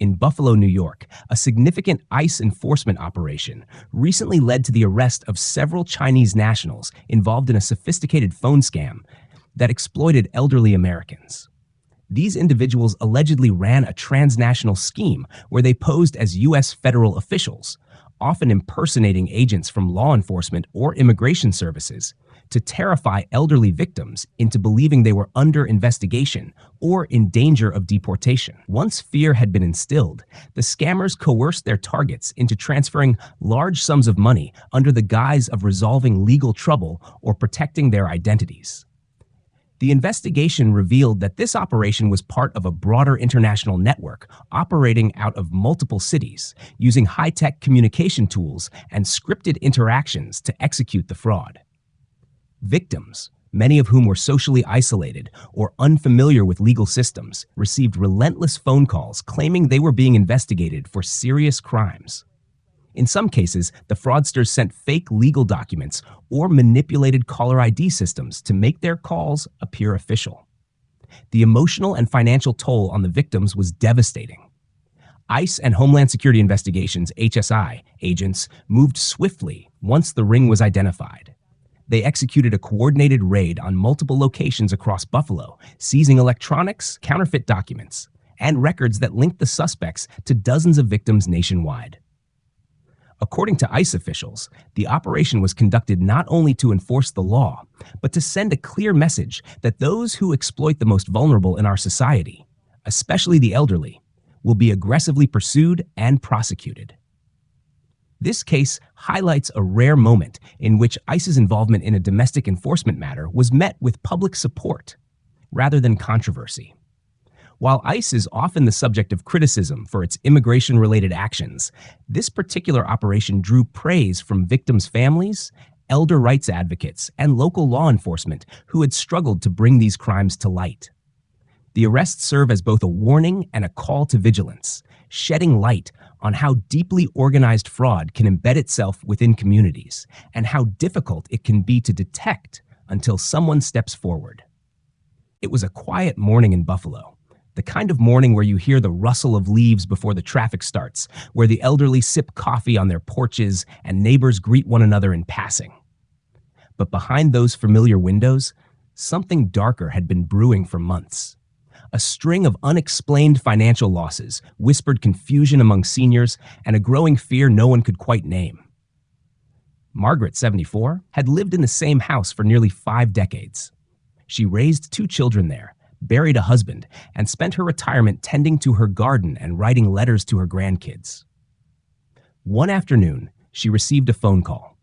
In Buffalo, New York, a significant ICE enforcement operation recently led to the arrest of several Chinese nationals involved in a sophisticated phone scam that exploited elderly Americans. These individuals allegedly ran a transnational scheme where they posed as U.S. federal officials, often impersonating agents from law enforcement or immigration services, to terrify elderly victims into believing they were under investigation or in danger of deportation. Once fear had been instilled, the scammers coerced their targets into transferring large sums of money under the guise of resolving legal trouble or protecting their identities. The investigation revealed that this operation was part of a broader international network operating out of multiple cities, using high-tech communication tools and scripted interactions to execute the fraud. Victims, many of whom were socially isolated or unfamiliar with legal systems, received relentless phone calls claiming they were being investigated for serious crimes. In some cases, the fraudsters sent fake legal documents or manipulated caller ID systems to make their calls appear official. The emotional and financial toll on the victims was devastating. ICE and Homeland Security Investigations (HSI) agents moved swiftly once the ring was identified. They executed a coordinated raid on multiple locations across Buffalo, seizing electronics, counterfeit documents, and records that linked the suspects to dozens of victims nationwide. According to ICE officials, the operation was conducted not only to enforce the law, but to send a clear message that those who exploit the most vulnerable in our society, especially the elderly, will be aggressively pursued and prosecuted. This case highlights a rare moment in which ICE's involvement in a domestic enforcement matter was met with public support rather than controversy. While ICE is often the subject of criticism for its immigration-related actions, this particular operation drew praise from victims' families, elder rights advocates, and local law enforcement who had struggled to bring these crimes to light. The arrests serve as both a warning and a call to vigilance, shedding light on how deeply organized fraud can embed itself within communities and how difficult it can be to detect until someone steps forward. It was a quiet morning in Buffalo, the kind of morning where you hear the rustle of leaves before the traffic starts, where the elderly sip coffee on their porches and neighbors greet one another in passing. But behind those familiar windows, something darker had been brewing for months. A string of unexplained financial losses, whispered confusion among seniors, and a growing fear no one could quite name. Margaret, 74, had lived in the same house for nearly 5 decades. She raised 2 children there, buried a husband, and spent her retirement tending to her garden and writing letters to her grandkids. One afternoon, she received a phone call.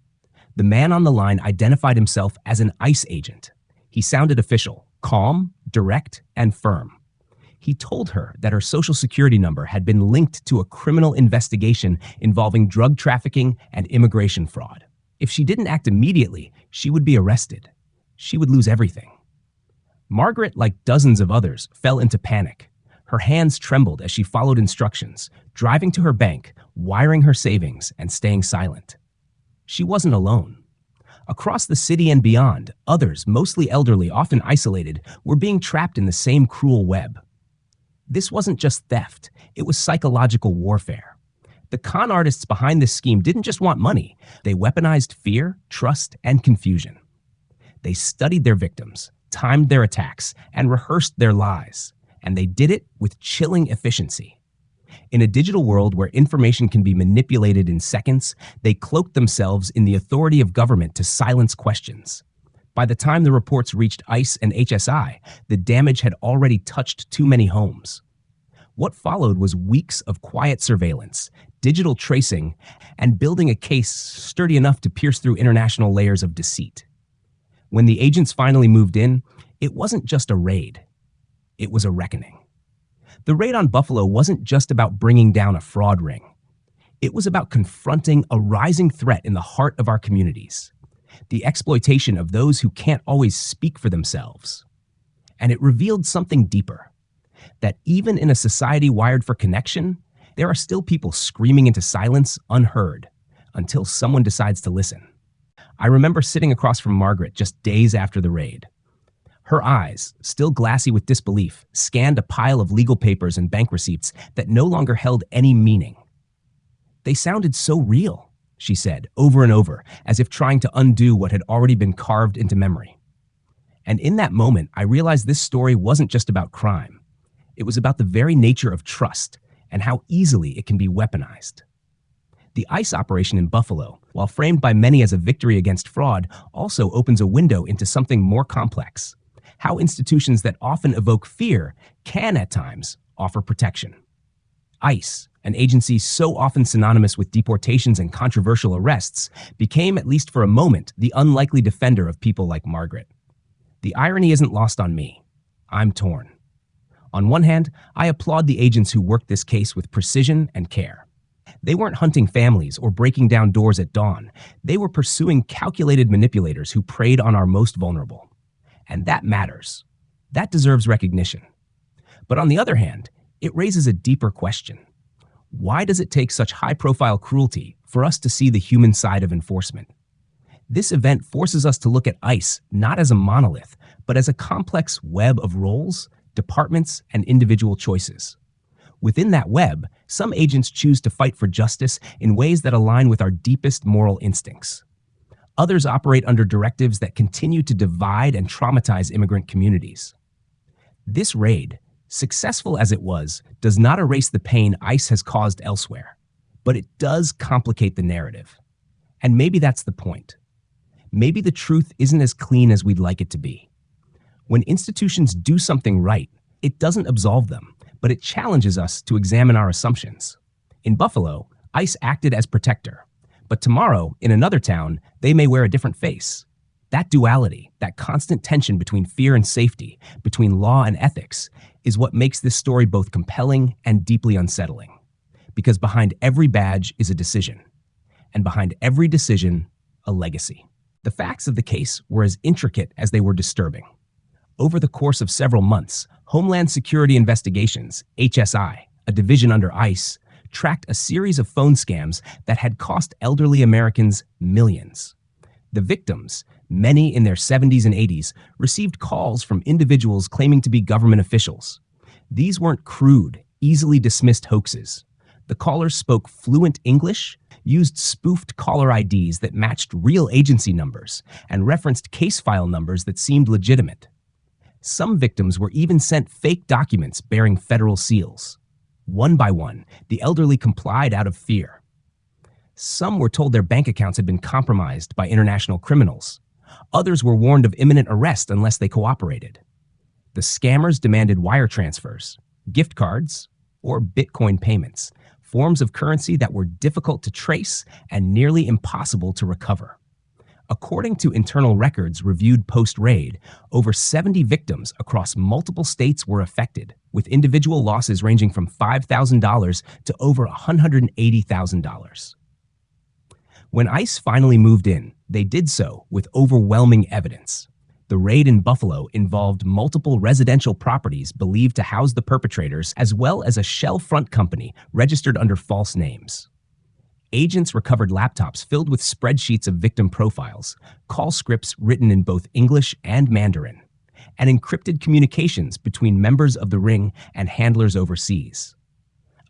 The man on the line identified himself as an ICE agent. He sounded official, calm, direct, and firm. He told her that her Social Security number had been linked to a criminal investigation involving drug trafficking and immigration fraud. If she didn't act immediately, she would be arrested. She would lose everything. Margaret, like dozens of others, fell into panic. Her hands trembled as she followed instructions, driving to her bank, wiring her savings, and staying silent. She wasn't alone. Across the city and beyond, others, mostly elderly, often isolated, were being trapped in the same cruel web. This wasn't just theft, it was psychological warfare. The con artists behind this scheme didn't just want money, they weaponized fear, trust, and confusion. They studied their victims, timed their attacks, and rehearsed their lies, and they did it with chilling efficiency. In a digital world where information can be manipulated in seconds, they cloaked themselves in the authority of government to silence questions. By the time the reports reached ICE and HSI, the damage had already touched too many homes. What followed was weeks of quiet surveillance, digital tracing, and building a case sturdy enough to pierce through international layers of deceit. When the agents finally moved in, it wasn't just a raid. It was a reckoning. The raid on Buffalo wasn't just about bringing down a fraud ring. It was about confronting a rising threat in the heart of our communities, the exploitation of those who can't always speak for themselves. And it revealed something deeper, that even in a society wired for connection, there are still people screaming into silence unheard until someone decides to listen. I remember sitting across from Margaret just days after the raid. Her eyes, still glassy with disbelief, scanned a pile of legal papers and bank receipts that no longer held any meaning. "They sounded so real," she said, over and over, as if trying to undo what had already been carved into memory. And in that moment, I realized this story wasn't just about crime. It was about the very nature of trust and how easily it can be weaponized. The ICE operation in Buffalo, while framed by many as a victory against fraud, also opens a window into something more complex: how institutions that often evoke fear can, at times, offer protection. ICE, an agency so often synonymous with deportations and controversial arrests, became, at least for a moment, the unlikely defender of people like Margaret. The irony isn't lost on me. I'm torn. On one hand, I applaud the agents who worked this case with precision and care. They weren't hunting families or breaking down doors at dawn. They were pursuing calculated manipulators who preyed on our most vulnerable. And that matters. That deserves recognition. But on the other hand, it raises a deeper question. Why does it take such high-profile cruelty for us to see the human side of enforcement? This event forces us to look at ICE not as a monolith, but as a complex web of roles, departments, and individual choices. Within that web, some agents choose to fight for justice in ways that align with our deepest moral instincts. Others operate under directives that continue to divide and traumatize immigrant communities. This raid, successful as it was, does not erase the pain ICE has caused elsewhere, but it does complicate the narrative. And maybe that's the point. Maybe the truth isn't as clean as we'd like it to be. When institutions do something right, it doesn't absolve them, but it challenges us to examine our assumptions. In Buffalo, ICE acted as protector, but tomorrow, in another town, they may wear a different face. That duality, that constant tension between fear and safety, between law and ethics, is what makes this story both compelling and deeply unsettling. Because behind every badge is a decision, and behind every decision, a legacy. The facts of the case were as intricate as they were disturbing. Over the course of several months, Homeland Security Investigations, HSI, a division under ICE, tracked a series of phone scams that had cost elderly Americans millions. The victims, many in their 70s and 80s, received calls from individuals claiming to be government officials. These weren't crude, easily dismissed hoaxes. The callers spoke fluent English, used spoofed caller IDs that matched real agency numbers, and referenced case file numbers that seemed legitimate. Some victims were even sent fake documents bearing federal seals. One by one, the elderly complied out of fear. Some were told their bank accounts had been compromised by international criminals. Others were warned of imminent arrest unless they cooperated. The scammers demanded wire transfers, gift cards, or Bitcoin payments, forms of currency that were difficult to trace and nearly impossible to recover. According to internal records reviewed post-raid, over 70 victims across multiple states were affected, with individual losses ranging from $5,000 to over $180,000. When ICE finally moved in, they did so with overwhelming evidence. The raid in Buffalo involved multiple residential properties believed to house the perpetrators, as well as a shell front company registered under false names. Agents recovered laptops filled with spreadsheets of victim profiles, call scripts written in both English and Mandarin, and encrypted communications between members of the ring and handlers overseas.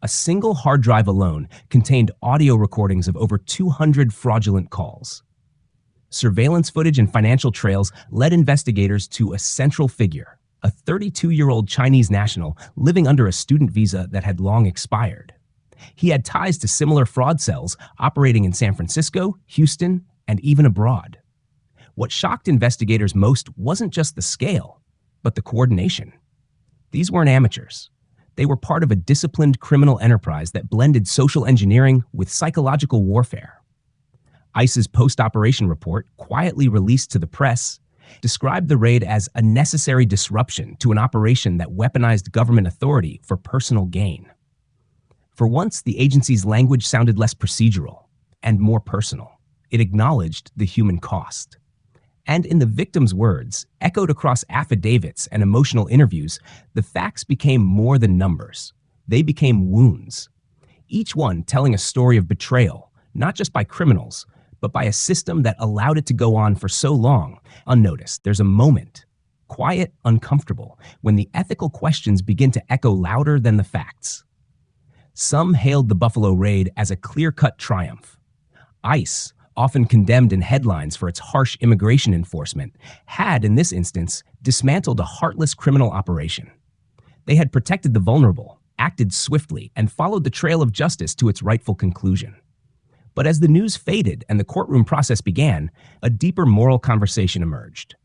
A single hard drive alone contained audio recordings of over 200 fraudulent calls. Surveillance footage and financial trails led investigators to a central figure, a 32-year-old Chinese national living under a student visa that had long expired. He had ties to similar fraud cells operating in San Francisco, Houston, and even abroad. What shocked investigators most wasn't just the scale, but the coordination. These weren't amateurs. They were part of a disciplined criminal enterprise that blended social engineering with psychological warfare. ICE's post-operation report, quietly released to the press, described the raid as a necessary disruption to an operation that weaponized government authority for personal gain. For once, the agency's language sounded less procedural and more personal. It acknowledged the human cost. And in the victims' words, echoed across affidavits and emotional interviews, the facts became more than numbers. They became wounds. Each one telling a story of betrayal, not just by criminals, but by a system that allowed it to go on for so long, unnoticed. There's a moment, quiet, uncomfortable, when the ethical questions begin to echo louder than the facts. Some hailed the Buffalo raid as a clear-cut triumph. ICE, often condemned in headlines for its harsh immigration enforcement, had, in this instance, dismantled a heartless criminal operation. They had protected the vulnerable, acted swiftly, and followed the trail of justice to its rightful conclusion. But as the news faded and the courtroom process began, a deeper moral conversation emerged.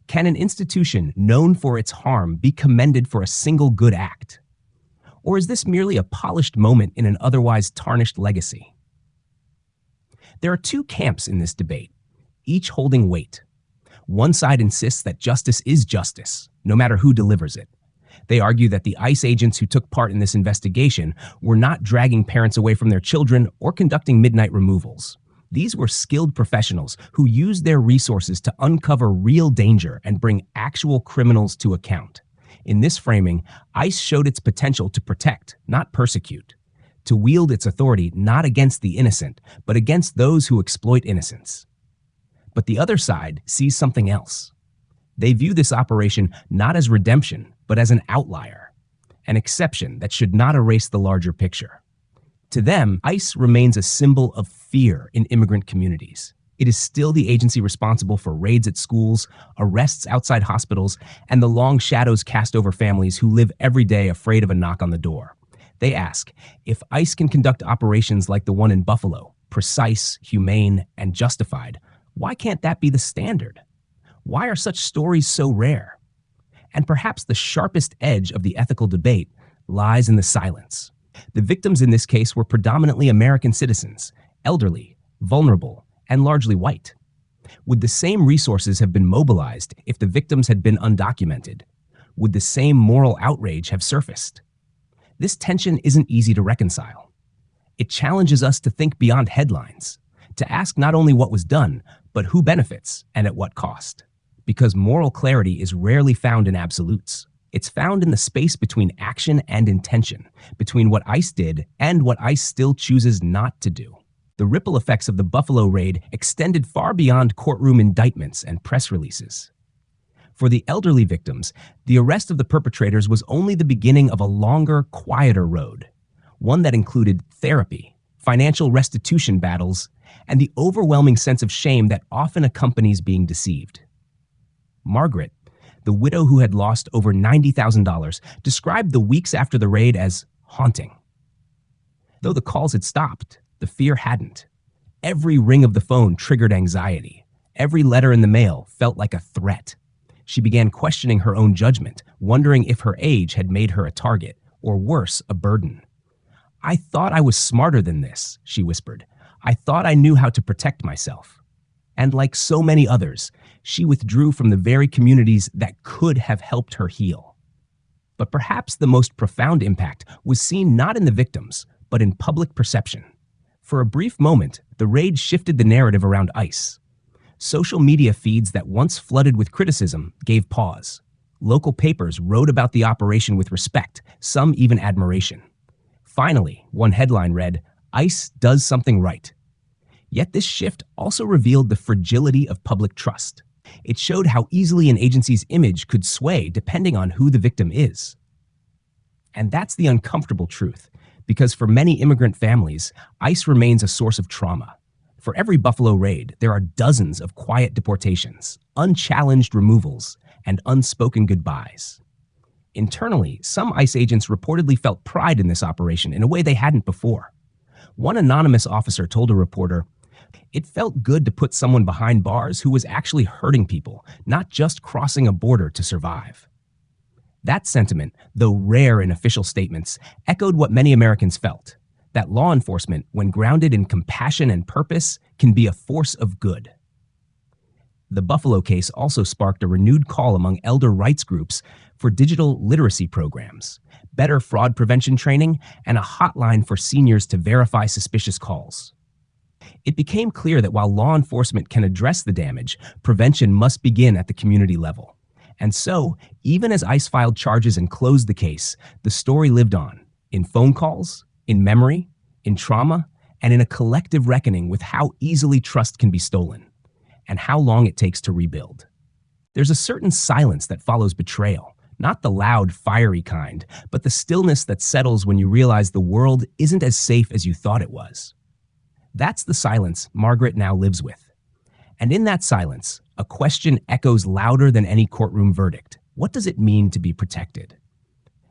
Can an institution known for its harm be commended for a single good act? Or is this merely a polished moment in an otherwise tarnished legacy? There are two camps in this debate, each holding weight. One side insists that justice is justice, no matter who delivers it. They argue that the ICE agents who took part in this investigation were not dragging parents away from their children or conducting midnight removals. These were skilled professionals who used their resources to uncover real danger and bring actual criminals to account. In this framing, ICE showed its potential to protect, not persecute, to wield its authority not against the innocent, but against those who exploit innocence. But the other side sees something else. They view this operation not as redemption, but as an outlier, an exception that should not erase the larger picture. To them, ICE remains a symbol of fear in immigrant communities. It is still the agency responsible for raids at schools, arrests outside hospitals, and the long shadows cast over families who live every day afraid of a knock on the door. They ask, if ICE can conduct operations like the one in Buffalo, precise, humane, and justified, why can't that be the standard? Why are such stories so rare? And perhaps the sharpest edge of the ethical debate lies in the silence. The victims in this case were predominantly American citizens, elderly, vulnerable, and largely white. Would the same resources have been mobilized if the victims had been undocumented? Would the same moral outrage have surfaced? This tension isn't easy to reconcile. It challenges us to think beyond headlines, to ask not only what was done, but who benefits and at what cost. Because moral clarity is rarely found in absolutes. It's found in the space between action and intention, between what ICE did and what ICE still chooses not to do. The ripple effects of the Buffalo raid extended far beyond courtroom indictments and press releases. For the elderly victims, the arrest of the perpetrators was only the beginning of a longer, quieter road, one that included therapy, financial restitution battles, and the overwhelming sense of shame that often accompanies being deceived. Margaret, the widow who had lost over $90,000, described the weeks after the raid as haunting. Though the calls had stopped, the fear hadn't. Every ring of the phone triggered anxiety. Every letter in the mail felt like a threat. She began questioning her own judgment, wondering if her age had made her a target, or worse, a burden. "I thought I was smarter than this," she whispered. "I thought I knew how to protect myself." And like so many others, she withdrew from the very communities that could have helped her heal. But perhaps the most profound impact was seen not in the victims, but in public perception. For a brief moment, the raid shifted the narrative around ICE. Social media feeds that once flooded with criticism gave pause. Local papers wrote about the operation with respect, some even admiration. Finally, one headline read, "ICE does something right." Yet this shift also revealed the fragility of public trust. It showed how easily an agency's image could sway depending on who the victim is. And that's the uncomfortable truth, because for many immigrant families, ICE remains a source of trauma. For every Buffalo raid, there are dozens of quiet deportations, unchallenged removals, and unspoken goodbyes. Internally, some ICE agents reportedly felt pride in this operation in a way they hadn't before. One anonymous officer told a reporter, "It felt good to put someone behind bars who was actually hurting people, not just crossing a border to survive." That sentiment, though rare in official statements, echoed what many Americans felt, that law enforcement, when grounded in compassion and purpose, can be a force of good. The Buffalo case also sparked a renewed call among elder rights groups for digital literacy programs, better fraud prevention training, and a hotline for seniors to verify suspicious calls. It became clear that while law enforcement can address the damage, prevention must begin at the community level. And so, even as ICE filed charges and closed the case, the story lived on, in phone calls, in memory, in trauma, and in a collective reckoning with how easily trust can be stolen, and how long it takes to rebuild. There's a certain silence that follows betrayal, not the loud, fiery kind, but the stillness that settles when you realize the world isn't as safe as you thought it was. That's the silence Margaret now lives with. And in that silence, a question echoes louder than any courtroom verdict. What does it mean to be protected?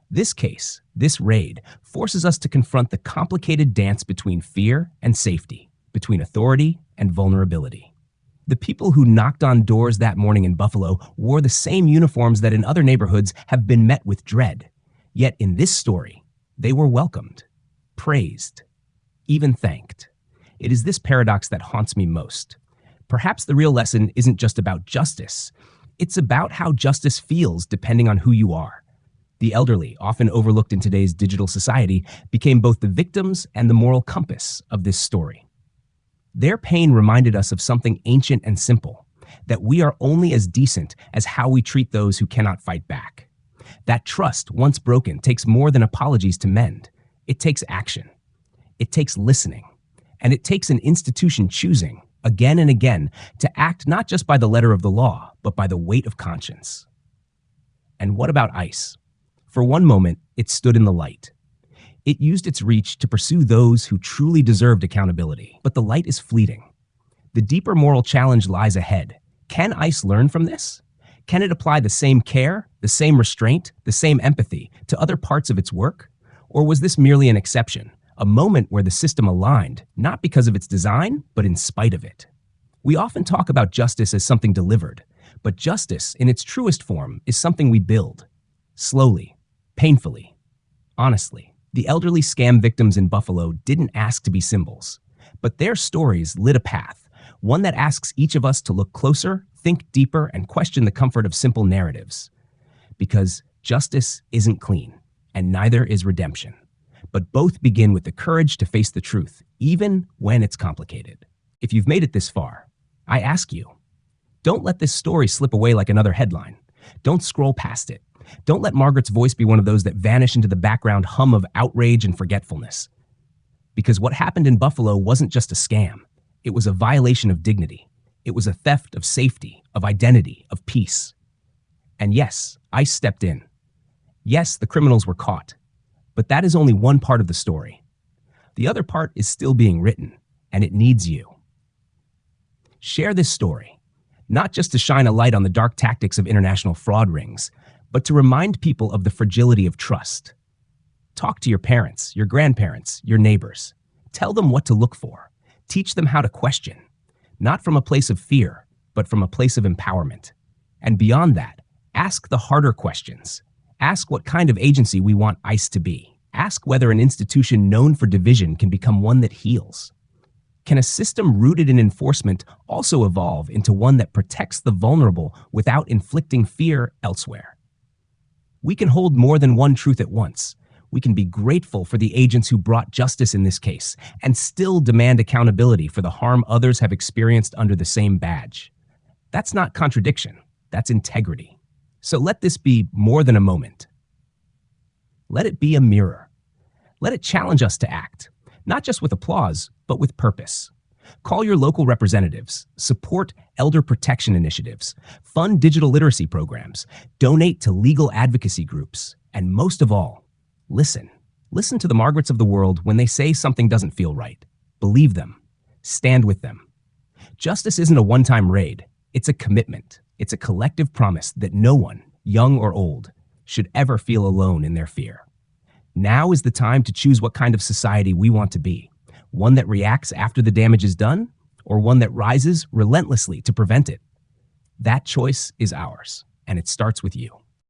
This case, this raid, forces us to confront the complicated dance between fear and safety, between authority and vulnerability. The people who knocked on doors that morning in Buffalo wore the same uniforms that in other neighborhoods have been met with dread. Yet in this story, they were welcomed, praised, even thanked. It is this paradox that haunts me most. Perhaps the real lesson isn't just about justice. It's about how justice feels depending on who you are. The elderly, often overlooked in today's digital society, became both the victims and the moral compass of this story. Their pain reminded us of something ancient and simple, that we are only as decent as how we treat those who cannot fight back. That trust, once broken, takes more than apologies to mend. It takes action. It takes listening. And it takes an institution choosing, again and again, to act not just by the letter of the law, but by the weight of conscience. And what about ICE? For one moment, it stood in the light. It used its reach to pursue those who truly deserved accountability. But the light is fleeting. The deeper moral challenge lies ahead. Can ICE learn from this? Can it apply the same care, the same restraint, the same empathy to other parts of its work? Or was this merely an exception, a moment where the system aligned, not because of its design, but in spite of it? We often talk about justice as something delivered, but justice, in its truest form, is something we build. Slowly, painfully, honestly. The elderly scam victims in Buffalo didn't ask to be symbols, but their stories lit a path, one that asks each of us to look closer, think deeper, and question the comfort of simple narratives. Because justice isn't clean, and neither is redemption. But both begin with the courage to face the truth, even when it's complicated. If you've made it this far, I ask you, don't let this story slip away like another headline. Don't scroll past it. Don't let Margaret's voice be one of those that vanish into the background hum of outrage and forgetfulness. Because what happened in Buffalo wasn't just a scam. It was a violation of dignity. It was a theft of safety, of identity, of peace. And yes, ICE stepped in. Yes, the criminals were caught. But that is only one part of the story. The other part is still being written, and it needs you. Share this story, not just to shine a light on the dark tactics of international fraud rings, but to remind people of the fragility of trust. Talk to your parents, your grandparents, your neighbors. Tell them what to look for. Teach them how to question, not from a place of fear, but from a place of empowerment. And beyond that, ask the harder questions. Ask what kind of agency we want ICE to be. Ask whether an institution known for division can become one that heals. Can a system rooted in enforcement also evolve into one that protects the vulnerable without inflicting fear elsewhere? We can hold more than one truth at once. We can be grateful for the agents who brought justice in this case and still demand accountability for the harm others have experienced under the same badge. That's not contradiction. That's integrity. So let this be more than a moment. Let it be a mirror. Let it challenge us to act, not just with applause, but with purpose. Call your local representatives, support elder protection initiatives, fund digital literacy programs, donate to legal advocacy groups, and most of all, listen. Listen to the Margarets of the world when they say something doesn't feel right. Believe them. Stand with them. Justice isn't a one-time raid. It's a commitment. It's a collective promise that no one, young or old, should ever feel alone in their fear. Now is the time to choose what kind of society we want to be. One that reacts after the damage is done, or one that rises relentlessly to prevent it. That choice is ours, and it starts with you.